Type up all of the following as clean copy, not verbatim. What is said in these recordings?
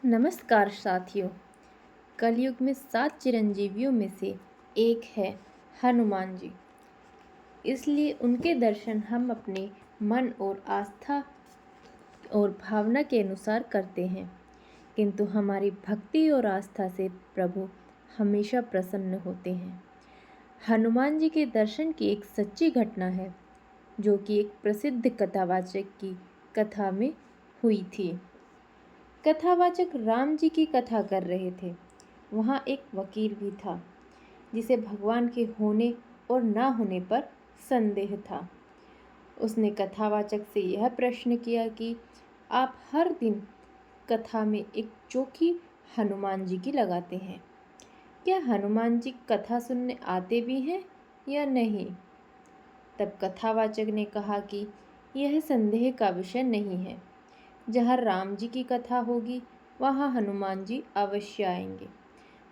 नमस्कार साथियों। कलयुग में 7 चिरंजीवियों में से एक है हनुमान जी। इसलिए उनके दर्शन हम अपने मन और आस्था और भावना के अनुसार करते हैं, किंतु हमारी भक्ति और आस्था से प्रभु हमेशा प्रसन्न होते हैं। हनुमान जी के दर्शन की एक सच्ची घटना है, जो कि एक प्रसिद्ध कथावाचक की कथा में हुई थी। कथावाचक राम जी की कथा कर रहे थे। वहाँ एक वकील भी था, जिसे भगवान के होने और ना होने पर संदेह था। उसने कथावाचक से यह प्रश्न किया कि आप हर दिन कथा में एक चौकी हनुमान जी की लगाते हैं, क्या हनुमान जी कथा सुनने आते भी हैं या नहीं? तब कथावाचक ने कहा कि यह संदेह का विषय नहीं है। जहाँ राम जी की कथा होगी वहाँ हनुमान जी अवश्य आएंगे।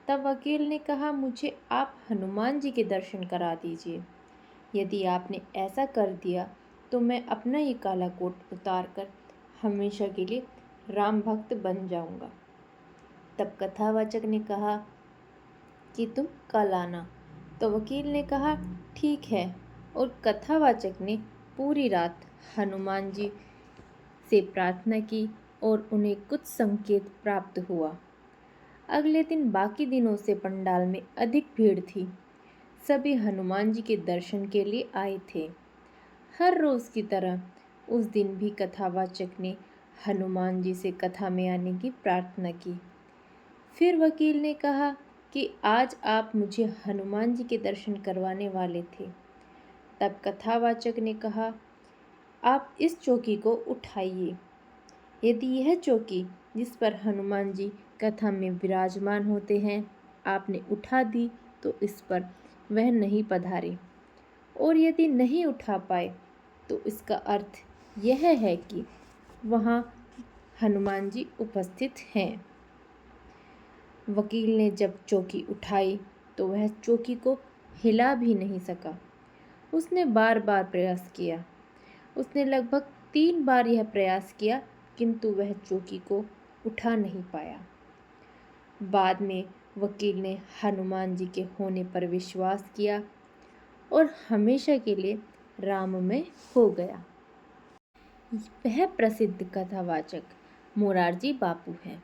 तब वकील ने कहा, मुझे आप हनुमान जी के दर्शन करा दीजिए। यदि आपने ऐसा कर दिया तो मैं अपना ये काला कोट उतार कर हमेशा के लिए राम भक्त बन जाऊंगा। तब कथावाचक ने कहा कि तुम कल आना। तो वकील ने कहा ठीक है, और कथावाचक ने पूरी रात हनुमान जी से प्रार्थना की और उन्हें कुछ संकेत प्राप्त हुआ। अगले दिन बाकी दिनों से पंडाल में अधिक भीड़ थी। सभी हनुमान जी के दर्शन के लिए आए थे। हर रोज की तरह उस दिन भी कथावाचक ने हनुमान जी से कथा में आने की प्रार्थना की। फिर वकील ने कहा कि आज आप मुझे हनुमान जी के दर्शन करवाने वाले थे। तब कथावाचक ने कहा, आप इस चौकी को उठाइए। यदि यह चौकी जिस पर हनुमान जी कथा में विराजमान होते हैं आपने उठा दी तो इस पर वह नहीं पधारे, और यदि नहीं उठा पाए तो इसका अर्थ यह है कि वहाँ हनुमान जी उपस्थित हैं। वकील ने जब चौकी उठाई तो वह चौकी को हिला भी नहीं सका। उसने बार बार प्रयास किया। उसने लगभग 3 बार यह प्रयास किया, किंतु वह चौकी को उठा नहीं पाया। बाद में वकील ने हनुमान जी के होने पर विश्वास किया और हमेशा के लिए राममय हो गया। वह प्रसिद्ध कथावाचक मोरारजी बापू है,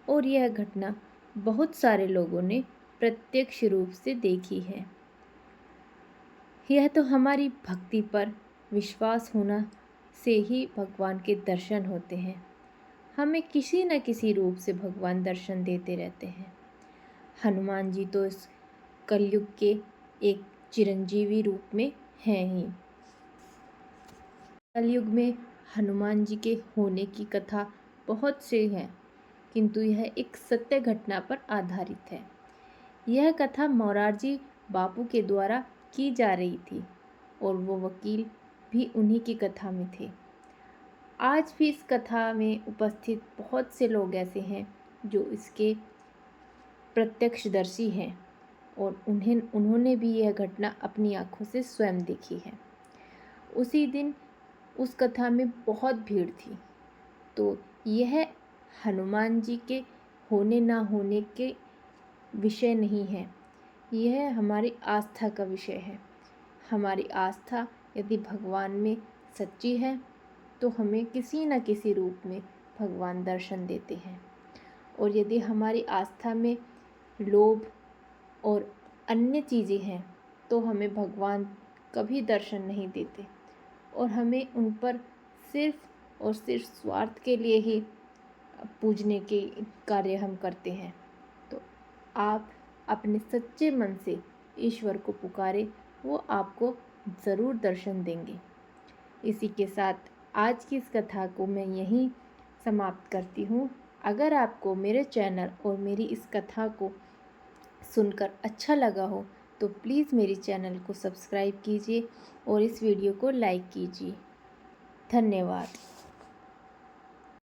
और यह घटना बहुत सारे लोगों ने प्रत्यक्ष रूप से देखी है। यह तो हमारी भक्ति पर विश्वास होना से ही भगवान के दर्शन होते हैं। हमें किसी न किसी रूप से भगवान दर्शन देते रहते हैं। हनुमान जी तो इस कलयुग के एक चिरंजीवी रूप में हैं ही। कलयुग में हनुमान जी के होने की कथा बहुत सी है, किंतु यह एक सत्य घटना पर आधारित है। यह कथा मोरारजी बापू के द्वारा की जा रही थी और वो वकील भी उन्हीं की कथा में थे। आज भी इस कथा में उपस्थित बहुत से लोग ऐसे हैं जो इसके प्रत्यक्षदर्शी हैं और उन्होंने भी यह घटना अपनी आंखों से स्वयं देखी है। उसी दिन उस कथा में बहुत भीड़ थी। तो यह हनुमान जी के होने ना होने के विषय नहीं है, यह हमारी आस्था का विषय है। हमारी आस्था यदि भगवान में सच्ची है तो हमें किसी न किसी रूप में भगवान दर्शन देते हैं, और यदि हमारी आस्था में लोभ और अन्य चीज़ें हैं तो हमें भगवान कभी दर्शन नहीं देते और हमें उन पर सिर्फ और सिर्फ स्वार्थ के लिए ही पूजने के कार्य हम करते हैं। तो आप अपने सच्चे मन से ईश्वर को पुकारें, वो आपको ज़रूर दर्शन देंगे। इसी के साथ आज की इस कथा को मैं यहीं समाप्त करती हूँ। अगर आपको मेरे चैनल और मेरी इस कथा को सुनकर अच्छा लगा हो तो प्लीज़ मेरे चैनल को सब्सक्राइब कीजिए और इस वीडियो को लाइक कीजिए। धन्यवाद।